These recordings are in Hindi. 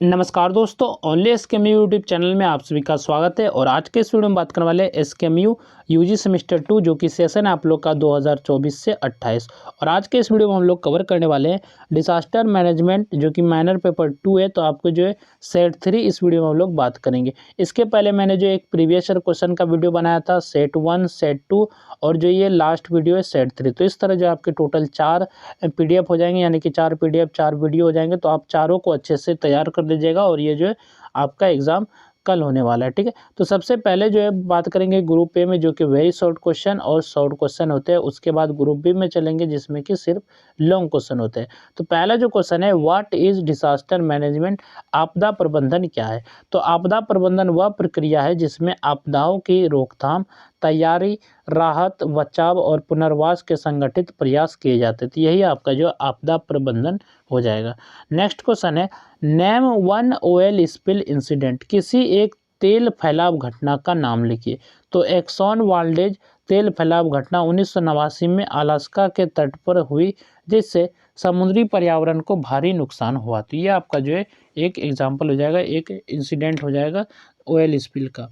नमस्कार दोस्तों, ओनली एसकेएमयू यूट्यूब चैनल में आप सभी का स्वागत है। और आज के इस वीडियो में बात करने वाले एसकेएमयू यूजी सेमेस्टर 2 जो कि सेशन है आप लोग का 2024 से 28। और आज के इस वीडियो में हम लोग कवर करने वाले हैं डिसास्टर मैनेजमेंट जो कि माइनर पेपर 2 है। तो आपको जो है सेट 3 इस वीडियो में हम लोग बात करेंगे। इसके पहले मैंने जो एक प्रीवियस ईयर क्वेश्चन का वीडियो बनाया था सेट 1, सेट 2 और जो ये लास्ट वीडियो है सेट 3। तो इस तरह जो आपके टोटल 4 पीडीएफ हो जाएंगे, यानी कि 4 पीडीएफ 4 वीडियो हो जाएंगे। तो आप चारों को अच्छे से तैयार कर लीजिएगा और ये जो है आपका एग्ज़ाम कल होने वाला है, ठीक है। तो सबसे पहले जो है बात करेंगे ग्रुप ए में जो कि वेरी शॉर्ट क्वेश्चन और शॉर्ट क्वेश्चन होते हैं। उसके बाद ग्रुप बी में चलेंगे जिसमें कि सिर्फ लॉन्ग क्वेश्चन होते हैं। तो पहला जो क्वेश्चन है, व्हाट इज डिसास्टर मैनेजमेंट, आपदा प्रबंधन क्या है। तो आपदा प्रबंधन वह प्रक्रिया है जिसमें आपदाओं की रोकथाम, तैयारी, राहत, बचाव और पुनर्वास के संगठित प्रयास किए जाते हैं। तो यही आपका जो आपदा प्रबंधन हो जाएगा। नेक्स्ट क्वेश्चन है, name one oil spill incident, किसी एक तेल फैलाव घटना का नाम लिखिए। तो एक्सॉन वाल्डेज तेल फैलाव घटना 1989 में अलास्का के तट पर हुई जिससे समुद्री पर्यावरण को भारी नुकसान हुआ। तो ये आपका जो है एक एग्जाम्पल हो जाएगा, एक इंसिडेंट हो जाएगा ऑयल स्पिल का,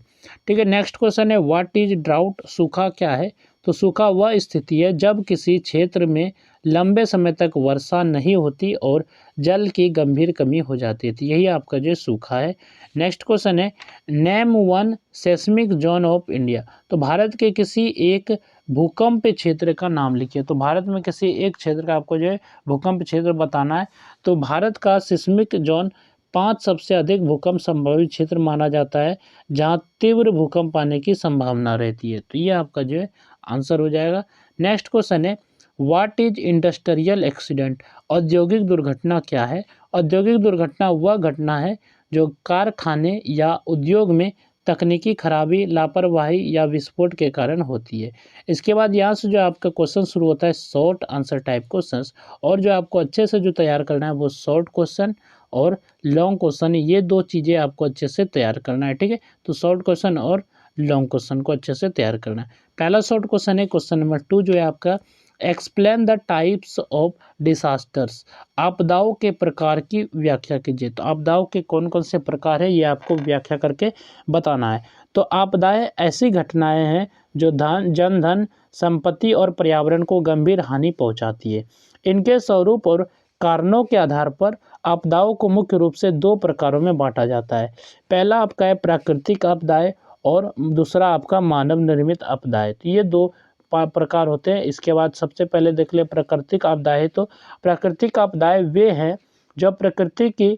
ठीक है। नेक्स्ट क्वेश्चन है, व्हाट इज ड्राउट, सूखा क्या है। तो सूखा वह स्थिति है जब किसी क्षेत्र में लंबे समय तक वर्षा नहीं होती और जल की गंभीर कमी हो जाती है। तो यही आपका जो सूखा है। नेक्स्ट क्वेश्चन है, name one seismic zone of India. तो भारत के किसी एक भूकंप क्षेत्र का नाम लिखिए। तो भारत में किसी एक क्षेत्र का आपको जो है भूकंप क्षेत्र बताना है। तो भारत का सिस्मिक जोन 5 सबसे अधिक भूकंप संभावित क्षेत्र माना जाता है जहां तीव्र भूकंप आने की संभावना रहती है। तो ये आपका जो है आंसर हो जाएगा। नेक्स्ट क्वेश्चन है, व्हाट इज इंडस्ट्रियल एक्सीडेंट, औद्योगिक दुर्घटना क्या है। औद्योगिक दुर्घटना वह घटना है जो कारखाने या उद्योग में तकनीकी खराबी, लापरवाही या विस्फोट के कारण होती है। इसके बाद यहाँ से जो आपका क्वेश्चन शुरू होता है शॉर्ट आंसर टाइप क्वेश्चंस, और जो आपको अच्छे से जो तैयार करना है वो शॉर्ट क्वेश्चन और लॉन्ग क्वेश्चन, ये दो चीज़ें आपको अच्छे से तैयार करना है, ठीक है। तो शॉर्ट क्वेश्चन और लॉन्ग क्वेश्चन को अच्छे से तैयार करना है। पहला शॉर्ट क्वेश्चन है क्वेश्चन नंबर 2 जो है आपका, explain the types of disasters, आपदाओं के प्रकार की व्याख्या कीजिए। तो आपदाओं के कौन कौन से प्रकार है ये आपको व्याख्या करके बताना है। तो आपदाएं ऐसी घटनाएं हैं जो जनधन, संपत्ति और पर्यावरण को गंभीर हानि पहुंचाती है। इनके स्वरूप और कारणों के आधार पर आपदाओं को मुख्य रूप से 2 प्रकारों में बांटा जाता है। पहला आपका है प्राकृतिक आपदाएं और दूसरा आपका मानव निर्मित आपदाएं। तो ये 2 प्रकार होते हैं। इसके बाद सबसे पहले देख ले प्राकृतिक आपदाएं। तो प्राकृतिक आपदाएं वे हैं जो प्रकृति की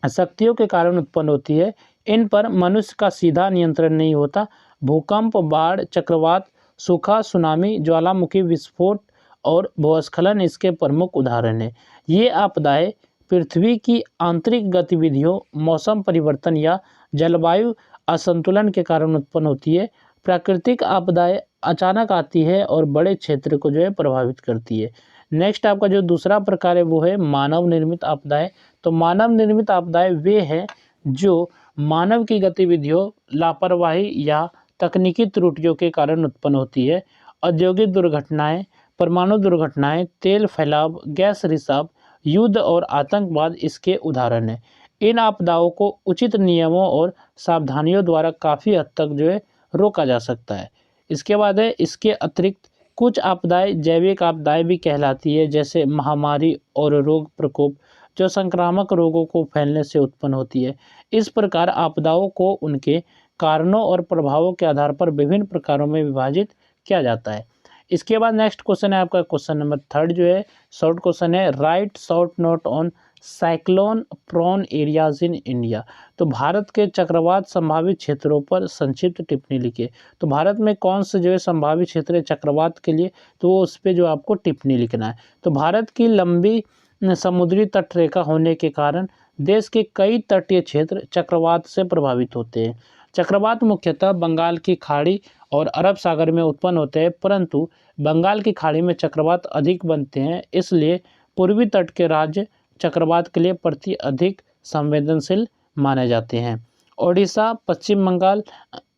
शक्तियों के कारण उत्पन्न होती है। इन पर मनुष्य का सीधा नियंत्रण नहीं होता। भूकंप, बाढ़, चक्रवात, सूखा, सुनामी, ज्वालामुखी विस्फोट और भूस्खलन इसके प्रमुख उदाहरण हैं। ये आपदाएं पृथ्वी की आंतरिक गतिविधियों, मौसम परिवर्तन या जलवायु असंतुलन के कारण उत्पन्न होती है। प्राकृतिक आपदाएं अचानक आती है और बड़े क्षेत्र को जो है प्रभावित करती है। नेक्स्ट आपका जो दूसरा प्रकार है वो है मानव निर्मित आपदाएं। तो मानव निर्मित आपदाएं वे हैं जो मानव की गतिविधियों, लापरवाही या तकनीकी त्रुटियों के कारण उत्पन्न होती है। औद्योगिक दुर्घटनाएं, परमाणु दुर्घटनाएं, तेल फैलाव, गैस रिसाव, युद्ध और आतंकवाद इसके उदाहरण हैं। इन आपदाओं को उचित नियमों और सावधानियों द्वारा काफ़ी हद तक जो है रोका जा सकता है। इसके बाद है, इसके अतिरिक्त कुछ आपदाएं जैविक आपदाएं भी कहलाती है, जैसे महामारी और रोग प्रकोप जो संक्रामक रोगों को फैलने से उत्पन्न होती है। इस प्रकार आपदाओं को उनके कारणों और प्रभावों के आधार पर विभिन्न प्रकारों में विभाजित किया जाता है। इसके बाद नेक्स्ट क्वेश्चन है आपका क्वेश्चन नंबर 3 जो है शॉर्ट क्वेश्चन है, right short note on cyclone prone areas in India. तो भारत के चक्रवात संभावित क्षेत्रों पर संक्षिप्त टिप्पणी लिखिए। तो भारत में कौन से जो है संभावित क्षेत्र है चक्रवात के लिए, तो वो उस पर जो आपको टिप्पणी लिखना है। तो भारत की लंबी समुद्री तटरेखा होने के कारण देश के कई तटीय क्षेत्र चक्रवात से प्रभावित होते हैं। चक्रवात मुख्यतः बंगाल की खाड़ी और अरब सागर में उत्पन्न होते हैं, परंतु बंगाल की खाड़ी में चक्रवात अधिक बनते हैं, इसलिए पूर्वी तट के राज्य चक्रवात के लिए प्रति अधिक संवेदनशील माने जाते हैं। ओडिशा, पश्चिम बंगाल,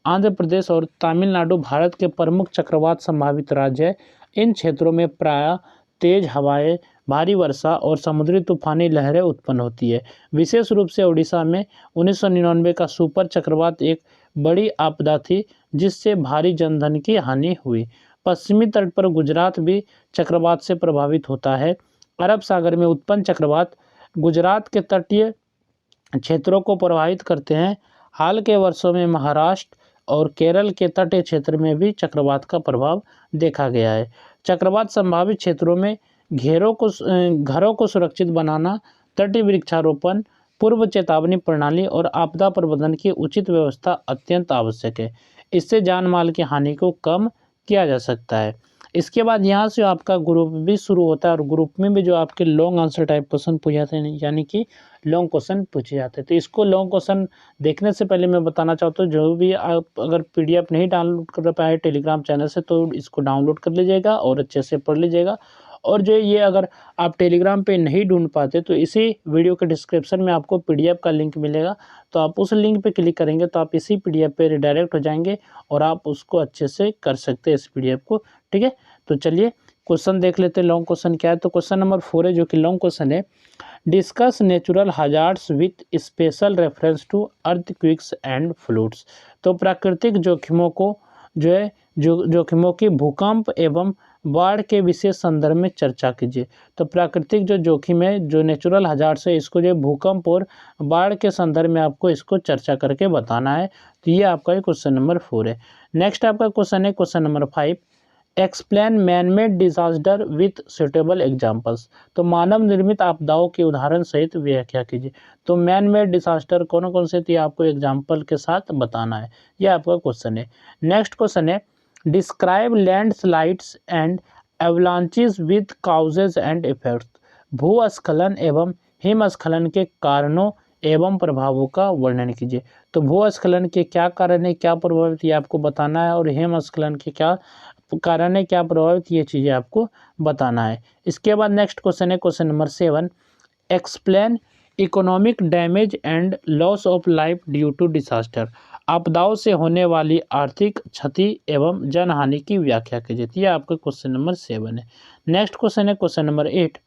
आंध्र प्रदेश और तमिलनाडु भारत के प्रमुख चक्रवात संभावित राज्य हैं। इन क्षेत्रों में प्रायः तेज हवाएं, भारी वर्षा और समुद्री तूफानी लहरें उत्पन्न होती है। विशेष रूप से उड़ीसा में 1999 का सुपर चक्रवात एक बड़ी आपदा थी, जिससे भारी जनधन की हानि हुई। पश्चिमी तट पर गुजरात भी चक्रवात से प्रभावित होता है। अरब सागर में उत्पन्न चक्रवात गुजरात के तटीय क्षेत्रों को प्रभावित करते हैं। हाल के वर्षों में महाराष्ट्र और केरल के तटीय क्षेत्र में भी चक्रवात का प्रभाव देखा गया है। चक्रवात संभावित क्षेत्रों में घरों को सुरक्षित बनाना, तटीय वृक्षारोपण, पूर्व चेतावनी प्रणाली और आपदा प्रबंधन की उचित व्यवस्था अत्यंत आवश्यक है। इससे जान माल की हानि को कम किया जा सकता है। इसके बाद यहाँ से आपका ग्रुप भी शुरू होता है और ग्रुप में भी जो आपके लॉन्ग आंसर टाइप क्वेश्चन पूछे जाते हैं, यानी कि लॉन्ग क्वेश्चन पूछे जाते हैं। तो इसको लॉन्ग क्वेश्चन देखने से पहले मैं बताना चाहता हूँ, जो भी आप अगर पीडीएफ नहीं डाउनलोड कर पाए टेलीग्राम चैनल से, तो इसको डाउनलोड कर लीजिएगा और अच्छे से पढ़ लीजिएगा। और जो ये अगर आप टेलीग्राम पे नहीं ढूंढ पाते तो इसी वीडियो के डिस्क्रिप्शन में आपको पीडीएफ का लिंक मिलेगा, तो आप उस लिंक पे क्लिक करेंगे तो आप इसी पीडीएफ पे रिडायरेक्ट हो जाएंगे और आप उसको अच्छे से कर सकते हैं इस पीडीएफ को। ठीक है, तो चलिए क्वेश्चन देख लेते हैं लॉन्ग क्वेश्चन क्या है। तो क्वेश्चन नंबर 4 है, जो कि लॉन्ग क्वेश्चन है। Discuss natural hazards with special reference to earthquakes and floods. तो प्राकृतिक जोखिमों को जोखिमों की भूकंप एवं बाढ़ के विशेष संदर्भ में चर्चा कीजिए। तो प्राकृतिक जो जोखिम है, जो नेचुरल हजार्ड्स है, इसको जो भूकंप और बाढ़ के संदर्भ में आपको इसको चर्चा करके बताना है। तो ये आपका क्वेश्चन नंबर 4 है। नेक्स्ट आपका क्वेश्चन है question number 5। Explain man made disaster with suitable examples. तो मानव निर्मित आपदाओं के उदाहरण सहित व्याख्या कीजिए। तो मैन मेड डिजास्टर कौन कौन से थे, आपको एग्जाम्पल के साथ बताना है। यह आपका क्वेश्चन है। नेक्स्ट क्वेश्चन है, describe landslides and avalanches with causes and effects. भूस्खलन एवं हिमस्खलन के कारणों एवं प्रभावों का वर्णन कीजिए। तो भूस्खलन के क्या कारण है, क्या प्रभावित, ये आपको बताना है, और हिमस्खलन के क्या कारण है, क्या प्रभावित, ये चीज़ें आपको बताना है। इसके बाद नेक्स्ट क्वेश्चन है question number 7। Explain economic damage and loss of life due to disaster. आपदाओं से होने वाली आर्थिक क्षति एवं जनहानि की व्याख्या कीजिए। यह आपका क्वेश्चन नंबर 7 है। नेक्स्ट क्वेश्चन है question number 8।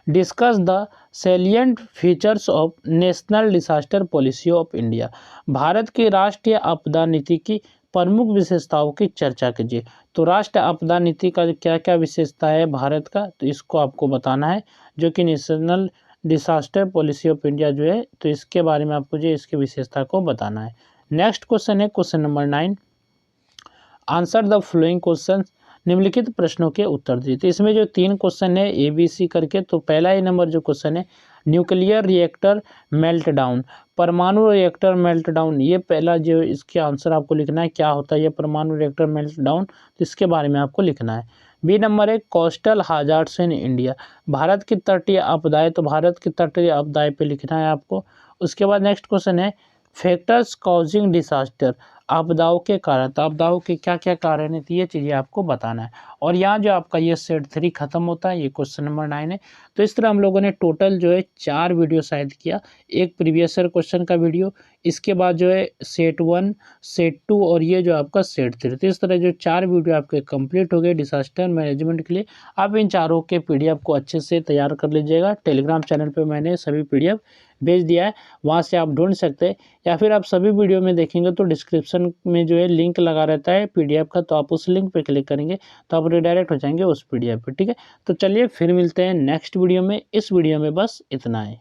Discuss the salient features of national disaster policy of India. Bharat की राष्ट्रीय आपदा नीति की प्रमुख विशेषताओं की चर्चा कीजिए। तो राष्ट्रीय आपदा नीति का क्या क्या विशेषता है भारत का, तो इसको आपको बताना है, जो कि national disaster policy of India जो है, तो इसके बारे में आपको जो इसकी विशेषता को बताना है। नेक्स्ट क्वेश्चन है question number 9। Answer the flowing question. निम्नलिखित प्रश्नों के उत्तर दीजिए। तो इसमें जो 3 क्वेश्चन है ABC करके, तो पहला ही नंबर जो क्वेश्चन है, न्यूक्लियर रिएक्टर मेल्ट डाउन, परमाणु रिएक्टर मेल्ट डाउन, ये पहला जो इसके आंसर आपको लिखना है, क्या होता है ये परमाणु रिएक्टर मेल्ट डाउन, तो इसके बारे में आपको लिखना है। बी नंबर है कोस्टल हाजार्ड्स इन इंडिया। भारत की तटीय आपदाएं, तो भारत की तटीय आपदाएं पे लिखना है आपको। उसके बाद नेक्स्ट क्वेश्चन है फैक्टर्स कॉजिंग डिसास्टर। आपदाओं के कारण, तो आपदाओं के क्या क्या कारण है, तो ये चीज़ें आपको बताना है। और यहाँ जो आपका ये सेट 3 खत्म होता है, ये क्वेश्चन नंबर 9 है। तो इस तरह हम लोगों ने टोटल जो है 4 वीडियो शायद किया। एक प्रीवियस ईयर क्वेश्चन का वीडियो, इसके बाद जो है सेट 1, सेट 2 और ये जो आपका सेट 3। तो इस तरह जो 4 वीडियो आपके कंप्लीट हो गए डिसास्टर मैनेजमेंट के लिए। आप इन चारों के PDF को अच्छे से तैयार कर लीजिएगा। टेलीग्राम चैनल पर मैंने सभी PDF भेज दिया है, वहाँ से आप ढूंढ सकते हैं, या फिर आप सभी वीडियो में देखेंगे तो डिस्क्रिप्शन में जो है लिंक लगा रहता है PDF का, तो आप उस लिंक पे क्लिक करेंगे तो आप रिडायरेक्ट हो जाएंगे उस PDF पे। ठीक है, तो चलिए फिर मिलते हैं नेक्स्ट वीडियो में। इस वीडियो में बस इतना है।